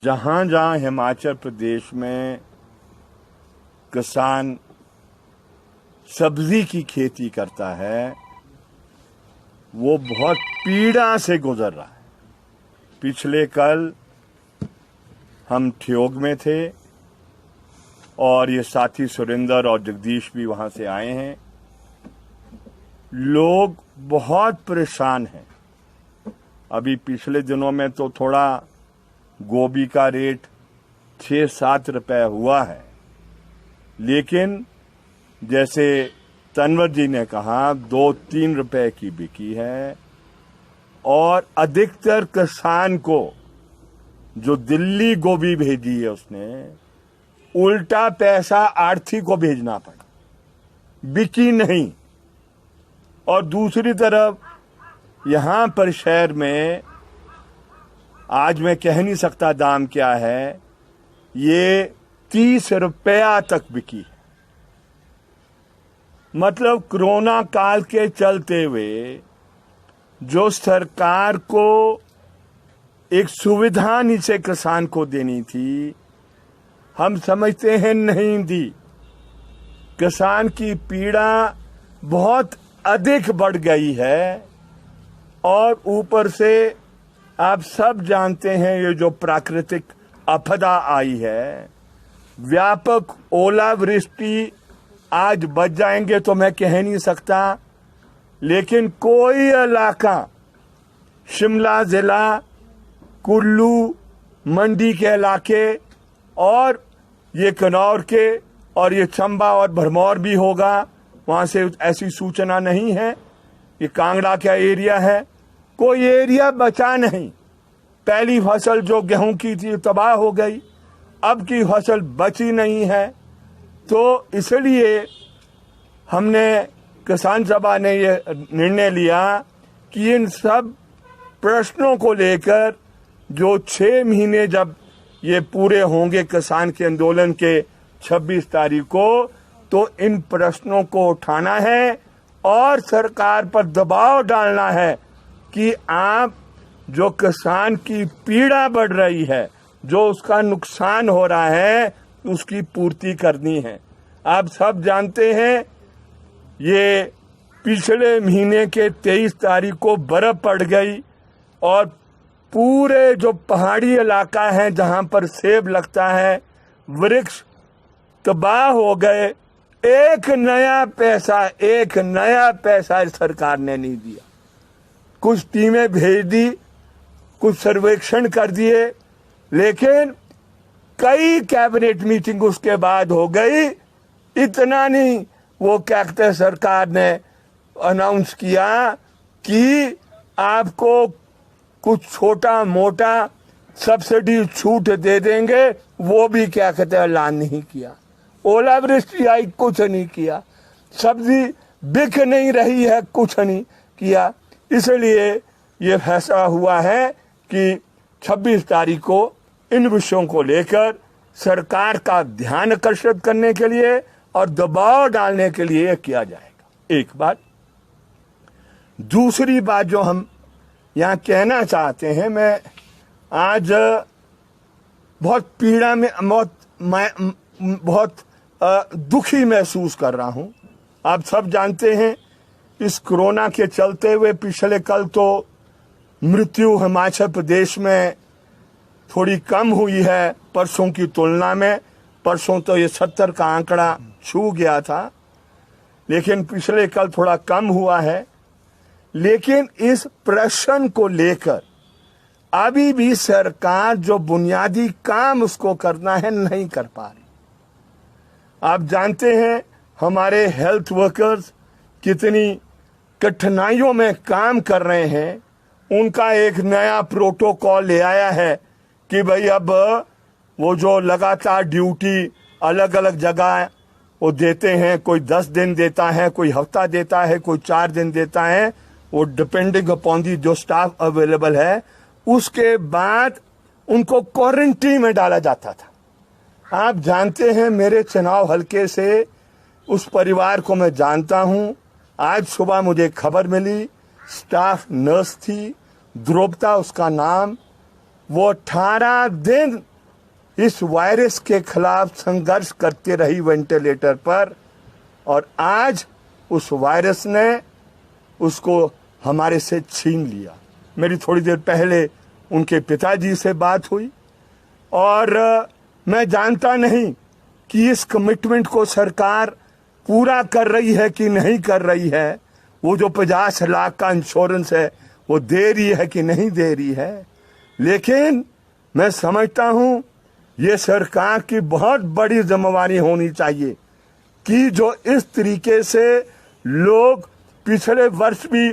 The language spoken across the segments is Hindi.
जहाँ जहाँ हिमाचल प्रदेश में किसान सब्जी की खेती करता है वो बहुत पीड़ा से गुजर रहा है। पिछले कल हम ठियोग में थे और ये साथी सुरेंद्र और जगदीश भी वहाँ से आए हैं। लोग बहुत परेशान हैं। अभी पिछले दिनों में तो थोड़ा गोभी का रेट 6-7 रुपए हुआ है, लेकिन जैसे तनवर जी ने कहा 2-3 रुपए की बिकी है। और अधिकतर किसान को जो दिल्ली गोभी भेजी है उसने उल्टा पैसा आढ़ती को भेजना पड़ा, बिकी नहीं। और दूसरी तरफ यहां पर शहर में आज मैं कह नहीं सकता दाम क्या है, ये 30 रुपया तक बिकी है। मतलब कोरोना काल के चलते हुए जो सरकार को एक सुविधा नीचे किसान को देनी थी, हम समझते हैं नहीं दी। किसान की पीड़ा बहुत अधिक बढ़ गई है। और ऊपर से आप सब जानते हैं ये जो प्राकृतिक आपदा आई है, व्यापक ओलावृष्टि, आज बच जाएंगे तो मैं कह नहीं सकता, लेकिन कोई इलाका शिमला जिला, कुल्लू, मंडी के इलाके और ये कनौर के और ये चंबा और भरमौर भी होगा, वहां से ऐसी सूचना नहीं है। ये कांगड़ा का एरिया है, कोई एरिया बचा नहीं। पहली फसल जो गेहूं की थी तबाह हो गई, अब की फसल बची नहीं है। तो इसलिए हमने किसान सभा ने ये निर्णय लिया कि इन सब प्रश्नों को लेकर जो 6 महीने जब ये पूरे होंगे किसान के आंदोलन के 26 तारीख को, तो इन प्रश्नों को उठाना है और सरकार पर दबाव डालना है कि आप जो किसान की पीड़ा बढ़ रही है, जो उसका नुकसान हो रहा है, उसकी पूर्ति करनी है। आप सब जानते हैं ये पिछले महीने के 23 तारीख को बर्फ पड़ गई और पूरे जो पहाड़ी इलाका है जहां पर सेब लगता है, वृक्ष तबाह हो गए। एक नया पैसा सरकार ने नहीं दिया। कुछ टीमें भेज दी, कुछ सर्वेक्षण कर दिए, लेकिन कई कैबिनेट मीटिंग उसके बाद हो गई। इतना नहीं, वो क्या कहते हैं, सरकार ने अनाउंस किया कि आपको कुछ छोटा मोटा सब्सिडी छूट दे देंगे, वो भी क्या कहते हैं ऐलान नहीं किया। ओलावृष्टि आई, कुछ नहीं किया। सब्जी बिक नहीं रही है, कुछ नहीं किया। इसलिए ये फैसला हुआ है कि 26 तारीख को इन विषयों को लेकर सरकार का ध्यान आकर्षित करने के लिए और दबाव डालने के लिए किया जाएगा। एक बात। दूसरी बात जो हम यहाँ कहना चाहते हैं, मैं आज बहुत पीड़ा में, बहुत दुखी महसूस कर रहा हूँ। आप सब जानते हैं इस कोरोना के चलते हुए पिछले कल तो मृत्यु हिमाचल प्रदेश में थोड़ी कम हुई है परसों की तुलना में। परसों तो ये 70 का आंकड़ा छू गया था, लेकिन पिछले कल थोड़ा कम हुआ है। लेकिन इस प्रश्न को लेकर अभी भी सरकार जो बुनियादी काम उसको करना है नहीं कर पा रही। आप जानते हैं हमारे हेल्थ वर्कर्स कितनी कठिनाइयों में काम कर रहे हैं। उनका एक नया प्रोटोकॉल ले आया है कि भाई अब वो जो लगातार ड्यूटी अलग अलग जगह वो देते हैं, कोई 10 दिन देता है, कोई हफ्ता देता है, कोई 4 दिन देता है, वो डिपेंडिंग अपॉन दी जो स्टाफ अवेलेबल है। उसके बाद उनको क्वारंटीन में डाला जाता था। आप जानते हैं मेरे चुनाव हलके से उस परिवार को मैं जानता हूं। आज सुबह मुझे खबर मिली, स्टाफ नर्स थी, द्रोपता उसका नाम, वो 18 दिन इस वायरस के खिलाफ संघर्ष करती रही वेंटिलेटर पर, और आज उस वायरस ने उसको हमारे से छीन लिया। मेरी थोड़ी देर पहले उनके पिताजी से बात हुई और मैं जानता नहीं कि इस कमिटमेंट को सरकार पूरा कर रही है कि नहीं कर रही है। वो जो 50 लाख का इंश्योरेंस है वो दे रही है कि नहीं दे रही है, लेकिन मैं समझता हूं ये सरकार की बहुत बड़ी जिम्मेवारी होनी चाहिए कि जो इस तरीके से लोग पिछले वर्ष भी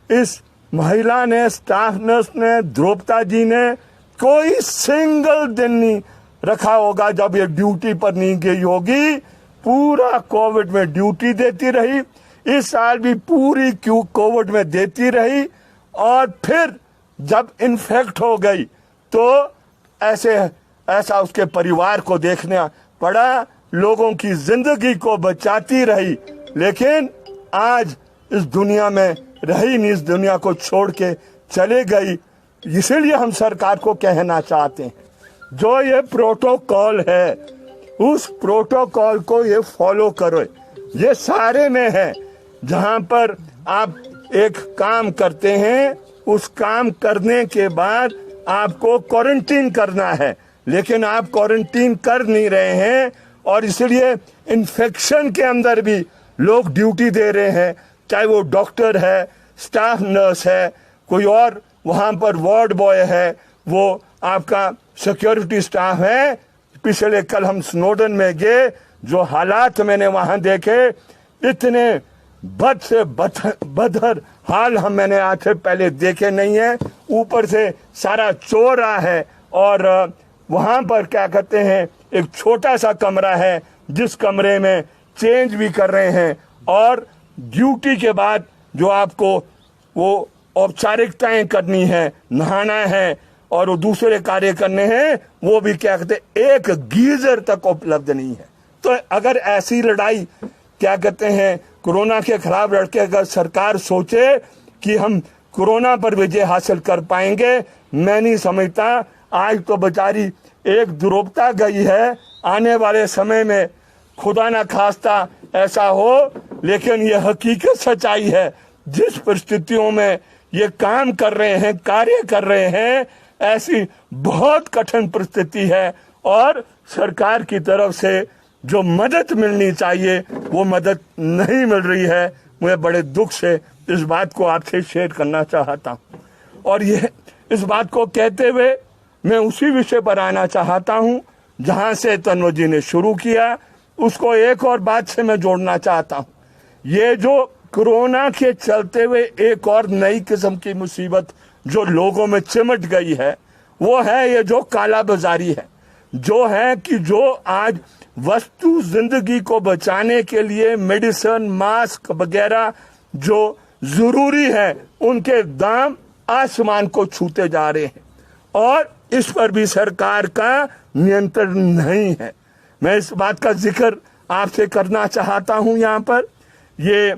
इस महिला ने, स्टाफ नर्स ने, द्रौपदा जी ने कोई सिंगल दिन नहीं रखा होगा जब ये ड्यूटी पर नहीं गई होगी। पूरा कोविड में ड्यूटी देती रही, इस साल भी पूरी कोविड में देती रही, और फिर जब इन्फेक्ट हो गई तो ऐसा उसके परिवार को देखना पड़ा, लोगों की जिंदगी को बचाती रही, लेकिन आज इस दुनिया में रही नहीं, इस दुनिया को छोड़ के चले गई। इसीलिए हम सरकार को कहना चाहते हैं, जो ये प्रोटोकॉल है उस प्रोटोकॉल को ये फॉलो करो। ये सारे में है, जहां पर आप एक काम करते हैं उस काम करने के बाद आपको क्वारंटीन करना है, लेकिन आप क्वारंटीन कर नहीं रहे हैं, और इसलिए इन्फेक्शन के अंदर भी लोग ड्यूटी दे रहे हैं, चाहे वो डॉक्टर है, स्टाफ नर्स है, कोई और वहां पर वार्ड बॉय है, वो आपका सिक्योरिटी स्टाफ है। पिछले कल हम स्नोडन में गए, जो हालात मैंने वहां देखे, इतने बद से बदहर हाल मैंने आज से पहले देखे नहीं है। ऊपर से सारा चौरा है, और वहां पर क्या कहते हैं, एक छोटा सा कमरा है जिस कमरे में चेंज भी कर रहे हैं, और ड्यूटी के बाद जो आपको वो औपचारिकताएं करनी है, नहाना है और वो दूसरे कार्य करने हैं, वो भी क्या कहते हैं, एक गीजर तक उपलब्ध नहीं है। तो अगर ऐसी लड़ाई क्या कहते हैं कोरोना के खिलाफ लड़के, अगर सरकार सोचे कि हम कोरोना पर विजय हासिल कर पाएंगे, मैं नहीं समझता। आज तो बेचारी एक द्रौपदा गई है, आने वाले समय में खुदा ना खास्ता ऐसा हो, लेकिन यह हकीकत सच्चाई है, जिस परिस्थितियों में ये काम कर रहे हैं, कार्य कर रहे हैं, ऐसी बहुत कठिन परिस्थिति है, और सरकार की तरफ से जो मदद मिलनी चाहिए वो मदद नहीं मिल रही है। मैं बड़े दुख से इस बात को आपसे शेयर करना चाहता हूँ, और ये इस बात को कहते हुए मैं उसी विषय पर आना चाहता हूँ जहां से तन्वर जी ने शुरू किया, उसको एक और बात से मैं जोड़ना चाहता हूँ। ये जो कोरोना के चलते हुए एक और नई किस्म की मुसीबत जो लोगों में चिमट गई है, वो है ये जो काला बाजारी है, जो है कि जो आज वस्तु जिंदगी को बचाने के लिए मेडिसिन, मास्क वगैरह जो जरूरी है, उनके दाम आसमान को छूते जा रहे हैं, और इस पर भी सरकार का नियंत्रण नहीं है। मैं इस बात का जिक्र आपसे करना चाहता हूं। यहाँ पर ये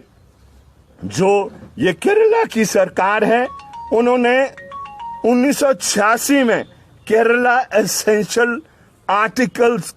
केरला की सरकार है, उन्होंने 1986 में Kerala essential articles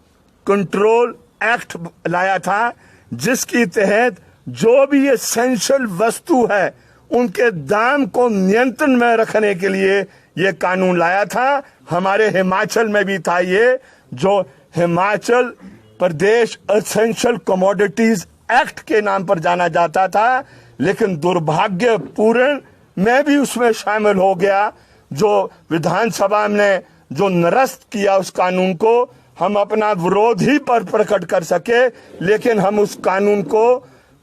control act लाया था, जिसके तहत जो भी एसेंशियल वस्तु है उनके दाम को नियंत्रण में रखने के लिए ये कानून लाया था। हमारे हिमाचल में भी था ये, जो Himachal Pradesh essential commodities act के नाम पर जाना जाता था, लेकिन दुर्भाग्यपूर्ण मैं भी उसमें शामिल हो गया। जो विधानसभा ने जो निरस्त किया उस कानून को, हम अपना विरोध ही पर प्रकट कर सके, लेकिन हम उस कानून को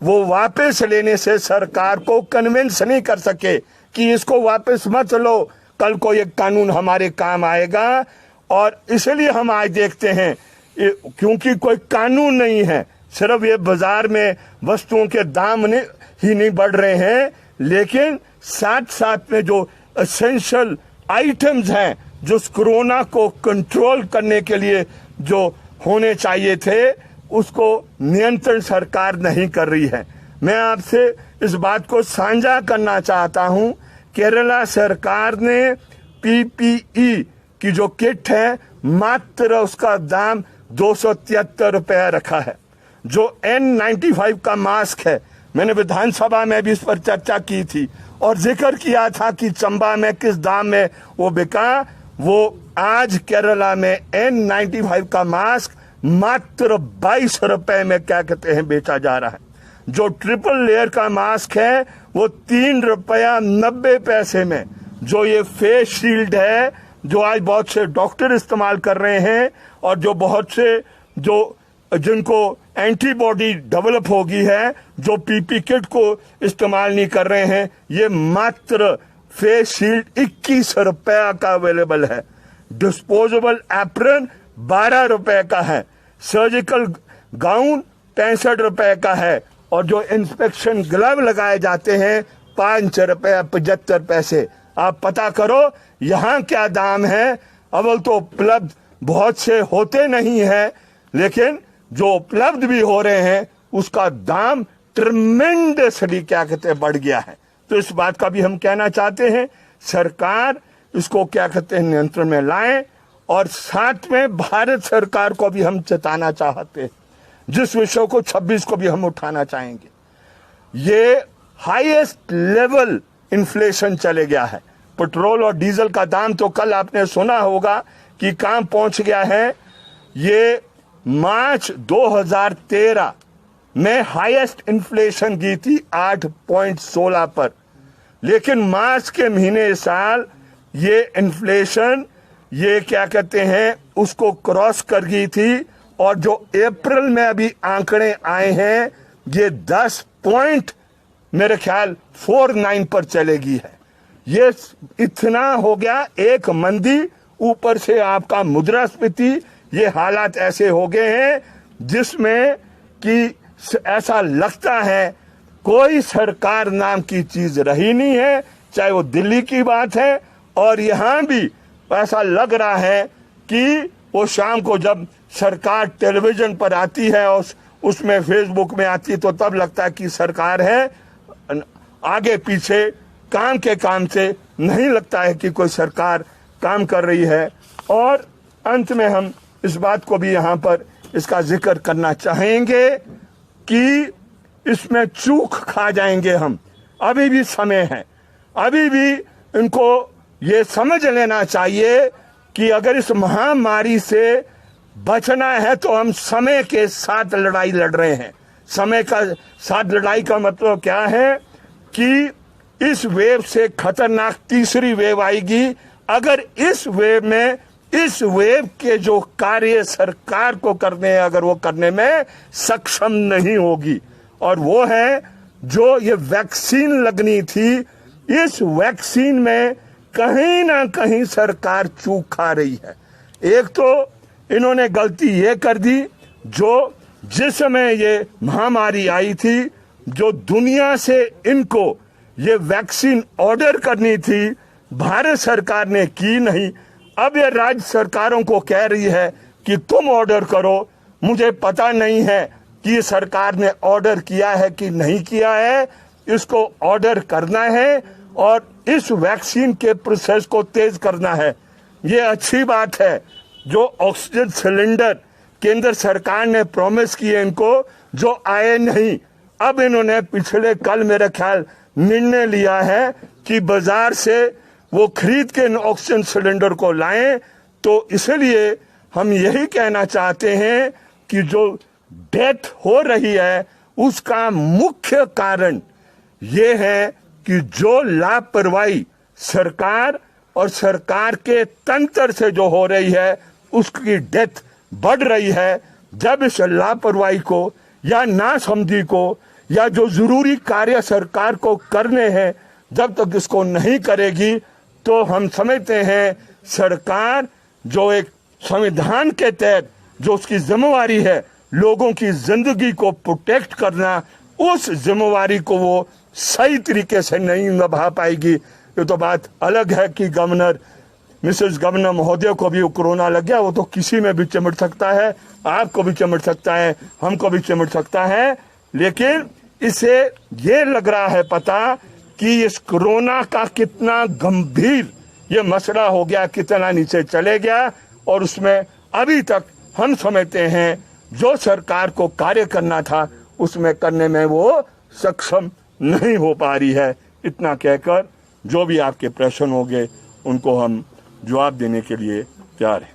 वो वापस लेने से सरकार को कन्विंस नहीं कर सके कि इसको वापस मत लो, कल को ये कानून हमारे काम आएगा। और इसलिए हम आज देखते हैं, क्योंकि कोई कानून नहीं है, सिर्फ ये बाजार में वस्तुओं के दाम ही नहीं बढ़ रहे हैं, लेकिन साथ साथ में जो एसेंशियल आइटम्स हैं, जो कोरोना को कंट्रोल करने के लिए जो होने चाहिए थे, उसको नियंत्रण सरकार नहीं कर रही है। मैं आपसे इस बात को साझा करना चाहता हूं। केरला सरकार ने पीपीई की जो किट है मात्र उसका दाम 273 रुपया रखा है। जो N95 का मास्क है, मैंने विधानसभा में भी इस पर चर्चा की थी और जिक्र किया था कि चंबा में किस दाम में वो बिका। वो आज केरला में N95 का मास्क मात्र 22 रुपए में क्या कहते हैं बेचा जा रहा है। जो ट्रिपल लेयर का मास्क है वो 3 रुपया 90 पैसे में। जो ये फेस शील्ड है जो आज बहुत से डॉक्टर इस्तेमाल कर रहे हैं और जो बहुत से जिनको एंटीबॉडी डेवलप होगी है, जो पीपी किट को इस्तेमाल नहीं कर रहे हैं, ये मात्र फेस शील्ड 21 रुपया का अवेलेबल है। डिस्पोजेबल एप्रन 12 रुपए का है। सर्जिकल गाउन 65 रुपए का है और जो इंस्पेक्शन ग्लव लगाए जाते हैं 5 रुपया 75 पैसे। आप पता करो यहाँ क्या दाम है। अव्वल तो उपलब्ध बहुत से होते नहीं है, लेकिन जो उपलब्ध भी हो रहे हैं उसका दाम ट्रिमेंडसली क्या कहते हैं बढ़ गया है। तो इस बात का भी हम कहना चाहते हैं, सरकार इसको क्या कहते हैं नियंत्रण में लाए। और साथ में भारत सरकार को भी हम चेताना चाहते हैं, जिस विषय को 26 को भी हम उठाना चाहेंगे। ये हाईएस्ट लेवल इन्फ्लेशन चले गया है। पेट्रोल और डीजल का दाम तो कल आपने सुना होगा कि कहां पहुंच गया है। ये मार्च 2013 में हाईएस्ट इन्फ्लेशन गई थी 8.16 पर, लेकिन मार्च के महीने साल ये इन्फ्लेशन ये क्या कहते हैं उसको क्रॉस कर गई थी। और जो अप्रैल में अभी आंकड़े आए हैं ये 10 पॉइंट मेरे ख्याल 49 पर चलेगी है। ये इतना हो गया, एक मंदी ऊपर से आपका मुद्रास्फीति, ये हालात ऐसे हो गए हैं जिसमें कि ऐसा लगता है कोई सरकार नाम की चीज रही नहीं है। चाहे वो दिल्ली की बात है और यहां भी ऐसा लग रहा है कि वो शाम को जब सरकार टेलीविजन पर आती है और उसमें फेसबुक में आती है तो तब लगता है कि सरकार है, आगे पीछे काम के काम से नहीं लगता है कि कोई सरकार काम कर रही है। और अंत में हम इस बात को भी यहाँ पर इसका जिक्र करना चाहेंगे कि इसमें चूक खा जाएंगे हम। अभी भी समय है, अभी भी इनको ये समझ लेना चाहिए कि अगर इस महामारी से बचना है तो हम समय के साथ लड़ाई लड़ रहे हैं। समय का साथ लड़ाई का मतलब क्या है कि इस वेव से खतरनाक तीसरी वेव आएगी। अगर इस वेव में इस वेव के जो कार्य सरकार को करने हैं अगर वो करने में सक्षम नहीं होगी, और वो है जो ये वैक्सीन लगनी थी, इस वैक्सीन में कहीं ना कहीं सरकार चूक खा रही है। एक तो इन्होंने गलती ये कर दी, जो जिस समय ये महामारी आई थी, जो दुनिया से इनको ये वैक्सीन ऑर्डर करनी थी, भारत सरकार ने की नहीं। अब ये राज्य सरकारों को कह रही है कि तुम ऑर्डर करो। मुझे पता नहीं है कि सरकार ने ऑर्डर किया है कि नहीं किया है। इसको ऑर्डर करना है और इस वैक्सीन के प्रोसेस को तेज करना है। ये अच्छी बात है। जो ऑक्सीजन सिलेंडर केंद्र सरकार ने प्रॉमिस किए इनको, जो आए नहीं, अब इन्होंने पिछले कल मेरे ख्याल निर्णय लिया है कि बाजार से वो खरीद के ऑक्सीजन सिलेंडर को लाएं। तो इसलिए हम यही कहना चाहते हैं कि जो डेथ हो रही है उसका मुख्य कारण ये है कि जो लापरवाही सरकार और सरकार के तंत्र से जो हो रही है उसकी डेथ बढ़ रही है। जब इस लापरवाही को या नासमझी को या जो जरूरी कार्य सरकार को करने हैं जब तक इसको नहीं करेगी तो हम समझते हैं सरकार जो एक संविधान के तहत जो उसकी जिम्मेवारी है लोगों की जिंदगी को प्रोटेक्ट करना, उस जिम्मेवारी को वो सही तरीके से नहीं निभा पाएगी। ये तो बात अलग है कि मिसेस गवर्नर महोदय को भी कोरोना लग गया, वो तो किसी में भी चिमट सकता है, आपको भी चिमट सकता है, हमको भी चिमट सकता है। लेकिन इसे ये लग रहा है पता कि इस कोरोना का कितना गंभीर ये मसला हो गया, कितना नीचे चले गया, और उसमें अभी तक हम समझते हैं जो सरकार को कार्य करना था उसमें करने में वो सक्षम नहीं हो पा रही है। इतना कहकर जो भी आपके प्रश्न होंगे उनको हम जवाब देने के लिए तैयार हैं।